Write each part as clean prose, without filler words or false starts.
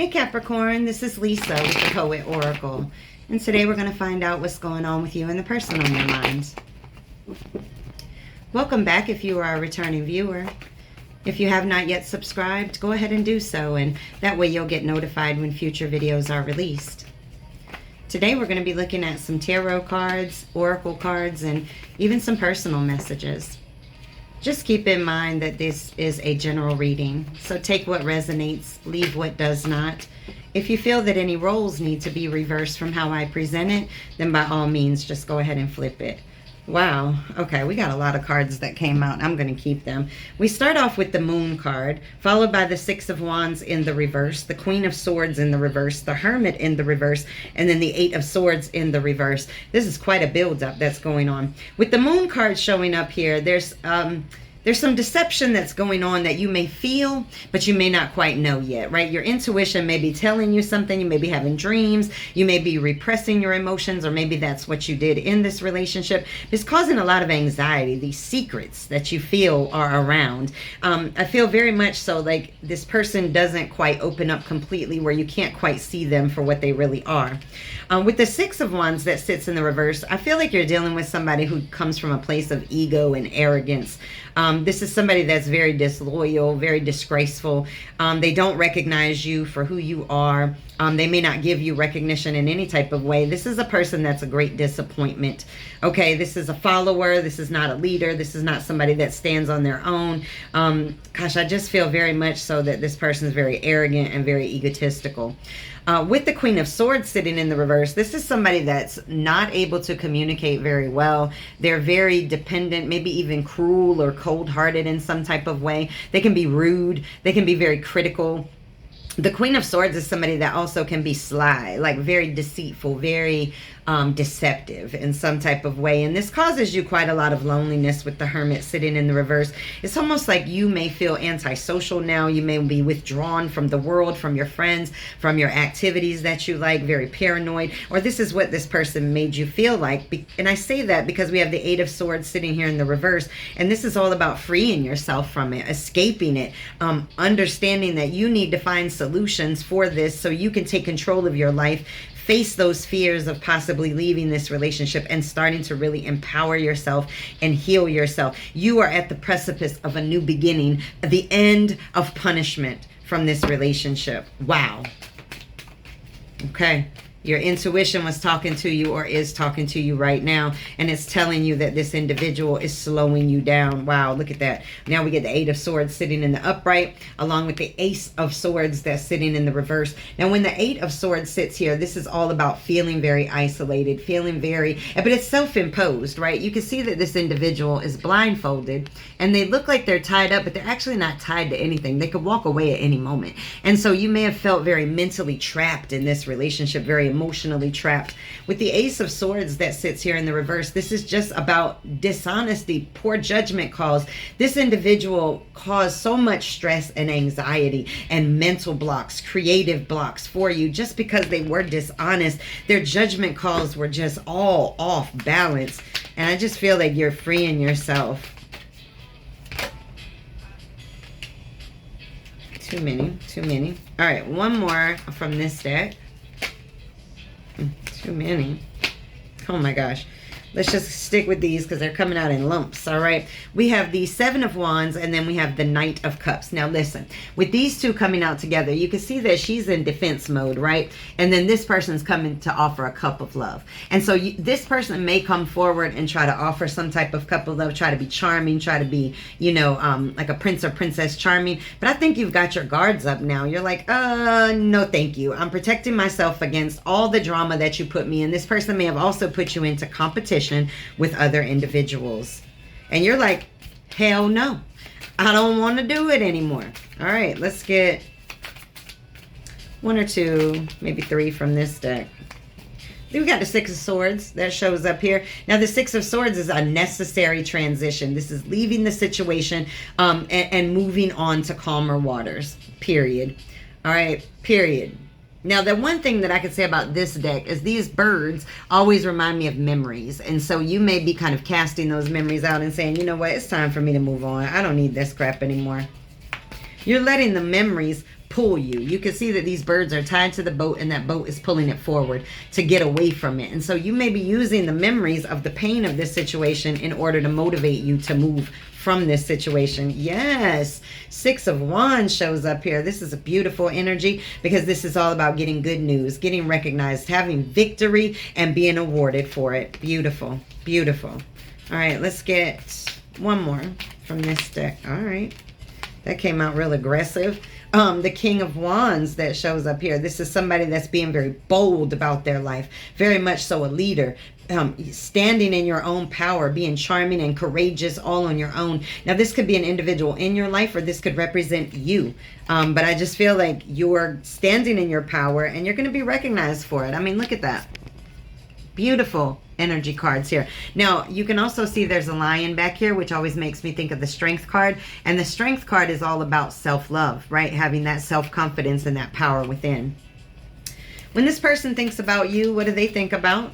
Hey Capricorn, this is Lisa with the Poet Oracle. And today we're going to find out what's going on with you and the person on your minds. Welcome back if you are a returning viewer. If you have not yet subscribed, go ahead and do so, and that way you'll get notified when future videos are released. Today we're going to be looking at some tarot cards, oracle cards, and even some personal messages. Just keep in mind that this is a general reading, so take what resonates, leave what does not. If you feel that any roles need to be reversed from how I present it, then by all means just go ahead and flip it. Wow, okay, we got a lot of cards that came out. I'm going to keep them. We start off with the Moon card, followed by the Six of Wands in the reverse, the Queen of Swords in the reverse, the Hermit in the reverse, and then the Eight of Swords in the reverse. This is quite a build-up that's going on. With the Moon card showing up here, there's some deception that's going on that you may feel, but you may not quite know yet, right? Your intuition may be telling you something. You may be having dreams. You may be repressing your emotions, or maybe that's what you did in this relationship. It's causing a lot of anxiety, these secrets that you feel are around. I feel very much so like this person doesn't quite open up completely, where you can't quite see them for what they really are. With the Six of Wands that sits in the reverse, I feel like you're dealing with somebody who comes from a place of ego and arrogance. This is somebody that's very disloyal, very disgraceful. They don't recognize you for who you are. They may not give you recognition in any type of way. This is a person that's a great disappointment. Okay, this is a follower. This is not a leader. This is not somebody that stands on their own. Gosh, I just feel very much so that this person is very arrogant and very egotistical. With the Queen of Swords sitting in the reverse, this is somebody that's not able to communicate very well. They're very dependent, maybe even cruel or cold-hearted in some type of way. They can be rude. They can be very critical. The Queen of Swords is somebody that also can be sly, like very deceitful, very deceptive in some type of way. And this causes you quite a lot of loneliness with the Hermit sitting in the reverse. It's almost like you may feel antisocial now. You may be withdrawn from the world, from your friends, from your activities that you like, very paranoid. Or this is what this person made you feel like. And I say that because we have the Eight of Swords sitting here in the reverse. And this is all about freeing yourself from it, escaping it, understanding that you need to find solutions for this so you can take control of your life, face those fears of possibly leaving this relationship, and starting to really empower yourself and heal yourself. You are at the precipice of a new beginning, the end of punishment from this relationship. Wow. Okay. Your intuition was talking to you, or is talking to you right now, and it's telling you that this individual is slowing you down. Wow, look at that. Now we get the Eight of Swords sitting in the upright, along with the Ace of Swords that's sitting in the reverse. Now when the Eight of Swords sits here, this is all about feeling very isolated, feeling very, but it's self-imposed, right? You can see that this individual is blindfolded, and they look like they're tied up, but they're actually not tied to anything. They could walk away at any moment. And so you may have felt very mentally trapped in this relationship, very emotionally trapped. With the Ace of Swords that sits here in the reverse, this is just about dishonesty, poor judgment calls. This individual caused so much stress and anxiety and mental blocks, creative blocks for you, just because they were dishonest. Their judgment calls were just all off balance. And I just feel like you're freeing yourself. Too many. All right, one more from this deck. Too many. Oh my gosh. Let's just stick with these because they're coming out in lumps, all right? We have the Seven of Wands, and then we have the Knight of Cups. Now listen, with these two coming out together, you can see that she's in defense mode, right? And then this person's coming to offer a cup of love. And so this person may come forward and try to offer some type of cup of love, try to be charming, try to be, you know, like a prince or princess charming. But I think you've got your guards up now. You're like, no thank you. I'm protecting myself against all the drama that you put me in. This person may have also put you into competition with other individuals, and you're like, hell no, I don't want to do it anymore. All right, let's get one or two, maybe three from this deck. We got the Six of Swords that shows up here. Now the Six of Swords is a necessary transition. This is leaving the situation and moving on to calmer waters, period. All right, period. Now, the one thing that I could say about this deck is these birds always remind me of memories. And so you may be kind of casting those memories out and saying, you know what, it's time for me to move on. I don't need this crap anymore. You're letting the memories pull you. You can see that these birds are tied to the boat and that boat is pulling it forward to get away from it. And so you may be using the memories of the pain of this situation in order to motivate you to move from this situation. Yes, 6 of Wands shows up here. This is a beautiful energy because this is all about getting good news, getting recognized, having victory, and being awarded for it. Beautiful, beautiful. All right, let's get one more from this deck. All right, that came out real aggressive. The King of Wands that shows up here. This is somebody that's being very bold about their life, very much so a leader, standing in your own power, being charming and courageous all on your own. Now, this could be an individual in your life, or this could represent you. But I just feel like you're standing in your power and you're going to be recognized for it. I mean, look at that. Beautiful energy cards here. Now, you can also see there's a lion back here, which always makes me think of the Strength card. And the Strength card is all about self-love, right? Having that self-confidence and that power within. When this person thinks about you, what do they think about?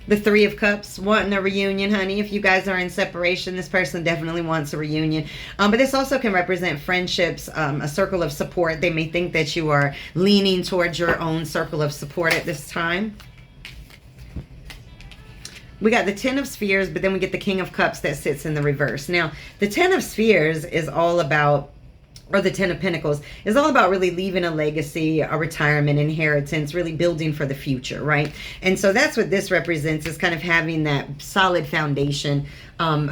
The 3 of Cups, wanting a reunion, honey. If you guys are in separation, this person definitely wants a reunion. But this also can represent friendships, a circle of support. They may think that you are leaning towards your own circle of support at this time. We got the 10 of Spheres, but then we get the King of Cups that sits in the reverse. Now, the 10 of Spheres is all about, or the 10 of Pentacles, is all about really leaving a legacy, a retirement, inheritance, really building for the future, right? And so that's what this represents, is kind of having that solid foundation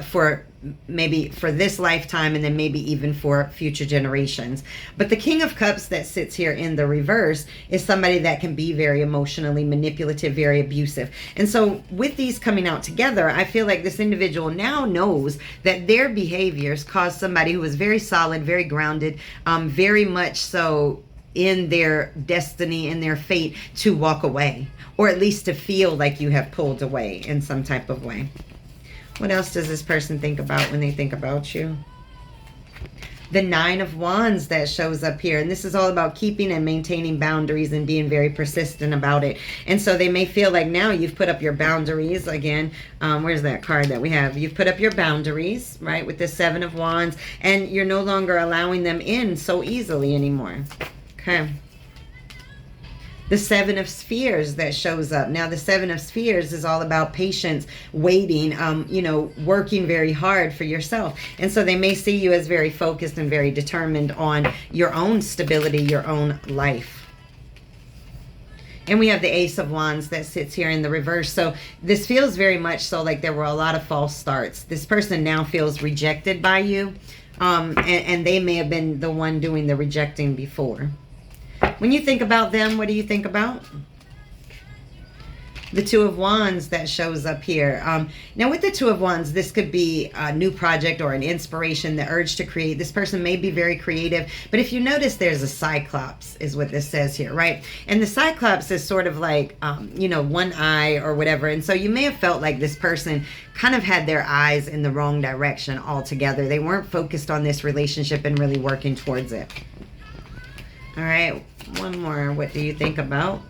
for maybe for this lifetime and then maybe even for future generations. But the King of Cups that sits here in the reverse is somebody that can be very emotionally manipulative, very abusive. And so with these coming out together, I feel like this individual now knows that their behaviors caused somebody who was very solid, very grounded, very much so in their destiny and their fate to walk away, or at least to feel like you have pulled away in some type of way. What else does this person think about when they think about you? The 9 of Wands that shows up here. And this is all about keeping and maintaining boundaries and being very persistent about it. And so they may feel like now you've put up your boundaries. Again, where's that card that we have? You've put up your boundaries, right, with the 7 of Wands. And you're no longer allowing them in so easily anymore. Okay. The 7 of Spheres that shows up. Now, the 7 of Spheres is all about patience, waiting, you know, working very hard for yourself. And so they may see you as very focused and very determined on your own stability, your own life. And we have the Ace of Wands that sits here in the reverse. So this feels very much so like there were a lot of false starts. This person now feels rejected by you. And they may have been the one doing the rejecting before. When you think about them, what do you think about? The 2 of Wands that shows up here. Now with the 2 of Wands, this could be a new project or an inspiration, the urge to create. This person may be very creative, but if you notice, there's a Cyclops is what this says here, right? And the Cyclops is sort of like, you know, one eye or whatever. And so you may have felt like this person kind of had their eyes in the wrong direction altogether. They weren't focused on this relationship and really working towards it. All right, one more. What do you think about?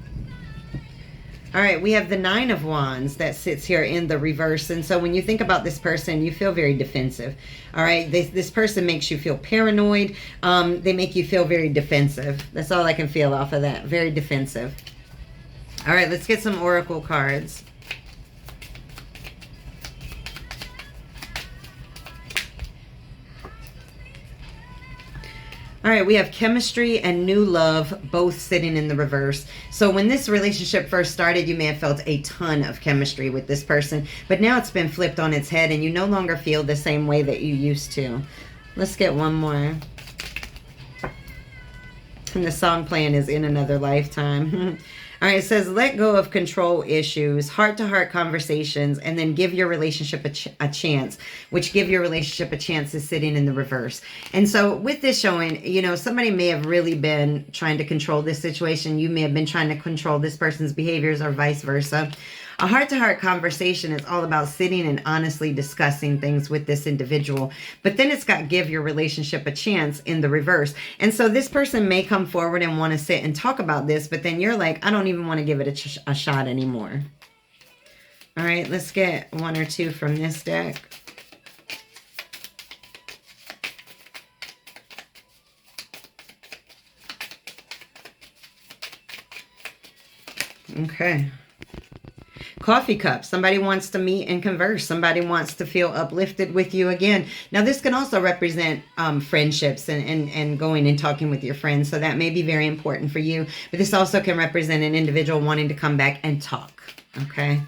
All right, we have the 9 of Wands that sits here in the reverse. And so when you think about this person, you feel very defensive. All right, this person makes you feel paranoid. They make you feel very defensive. That's all I can feel off of that. Very defensive. All right, let's get some oracle cards. All right, we have chemistry and new love both sitting in the reverse. So when this relationship first started, you may have felt a ton of chemistry with this person, but now it's been flipped on its head and you no longer feel the same way that you used to. Let's get one more. And the song playing is In Another Lifetime. All right, it says, let go of control issues, heart-to-heart conversations, and then give your relationship a chance, which give your relationship a chance is sitting in the reverse. And so with this showing, you know, somebody may have really been trying to control this situation. You may have been trying to control this person's behaviors or vice versa. A heart-to-heart conversation is all about sitting and honestly discussing things with this individual. But then it's got give your relationship a chance in the reverse. And so this person may come forward and want to sit and talk about this, but then you're like, I don't even want to give it a shot anymore. All right, let's get one or two from this deck. Okay. Coffee cup. Somebody wants to meet and converse. Somebody wants to feel uplifted with you again. Now, this can also represent friendships and going and talking with your friends. So that may be very important for you. But this also can represent an individual wanting to come back and talk. Okay.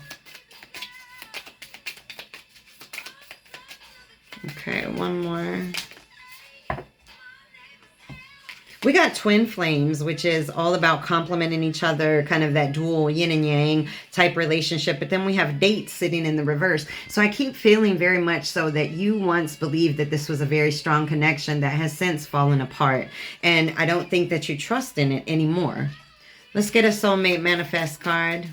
Okay, one more. We got twin flames, which is all about complementing each other, kind of that dual yin and yang type relationship. But then we have dates sitting in the reverse. So I keep feeling very much so that you once believed that this was a very strong connection that has since fallen apart. And I don't think that you trust in it anymore. Let's get a soulmate manifest card.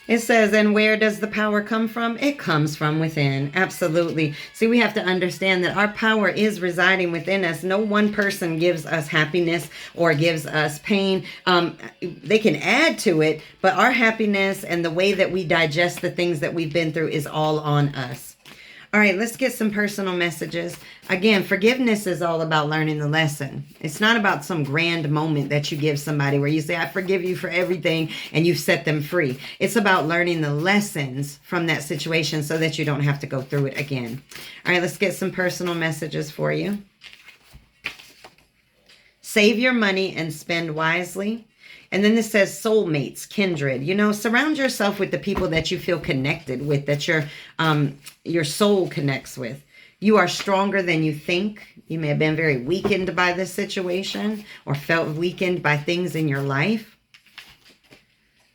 It says, and where does the power come from? It comes from within. Absolutely. See, we have to understand that our power is residing within us. No one person gives us happiness or gives us pain. They can add to it, but our happiness and the way that we digest the things that we've been through is all on us. All right, let's get some personal messages. Again, forgiveness is all about learning the lesson. It's not about some grand moment that you give somebody where you say, I forgive you for everything, and you set them free. It's about learning the lessons from that situation so that you don't have to go through it again. All right, let's get some personal messages for you. Save your money and spend wisely. And then this says soulmates, kindred. You know, surround yourself with the people that you feel connected with, that your soul connects with. You are stronger than you think. You may have been very weakened by this situation or felt weakened by things in your life.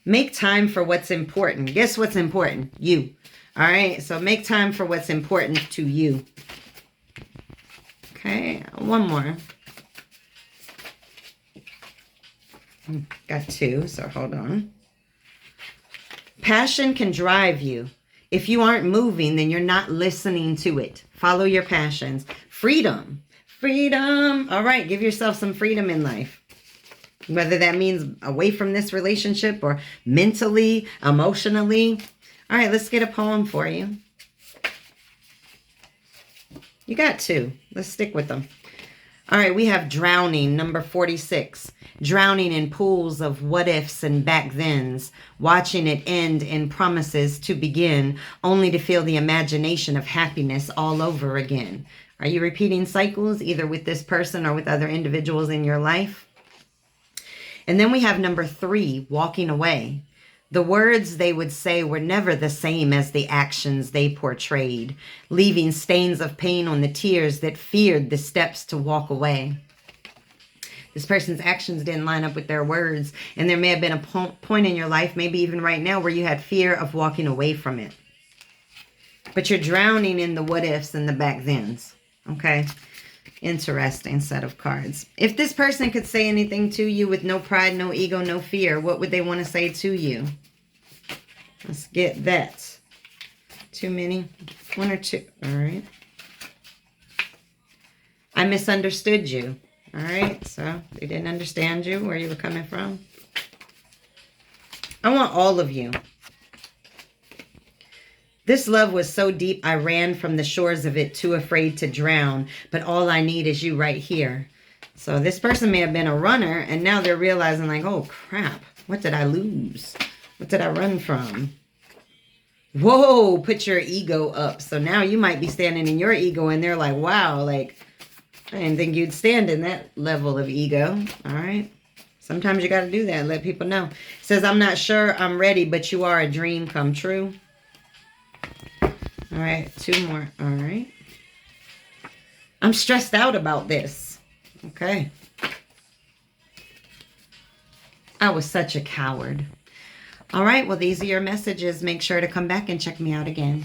Make time for what's important. Guess what's important? You. All right, so make time for what's important to you. Okay, one more. Got two, so hold on. Passion can drive you. If you aren't moving, then you're not listening to it. Follow your passions. Freedom. Freedom. All right, give yourself some freedom in life. Whether that means away from this relationship or mentally, emotionally. All right, let's get a poem for you. You got two. Let's stick with them. All right, we have drowning, number 46. Drowning in pools of what-ifs and back-thens, watching it end in promises to begin, only to feel the imagination of happiness all over again. Are you repeating cycles, either with this person or with other individuals in your life? And then we have number 3, walking away. The words they would say were never the same as the actions they portrayed, leaving stains of pain on the tears that feared the steps to walk away. This person's actions didn't line up with their words, and there may have been a point in your life, maybe even right now, where you had fear of walking away from it. But you're drowning in the what-ifs and the back-thens, okay? Interesting set of cards. If this person could say anything to you with no pride, no ego, no fear, what would they want to say to you? Let's get that. Too many? One or two. All right. I misunderstood you. All right. So they didn't understand you, where you were coming from. I want all of you. This love was so deep, I ran from the shores of it, too afraid to drown. But all I need is you right here. So this person may have been a runner, and now they're realizing, like, oh, crap. What did I lose? What did I run from? Whoa, put your ego up. So now you might be standing in your ego, and they're like, wow, like, I didn't think you'd stand in that level of ego. All right. Sometimes you got to do that and let people know. It says, I'm not sure I'm ready, but you are a dream come true. All right, two more. All right. I'm stressed out about this. Okay. I was such a coward. All right, well, these are your messages. Make sure to come back and check me out again.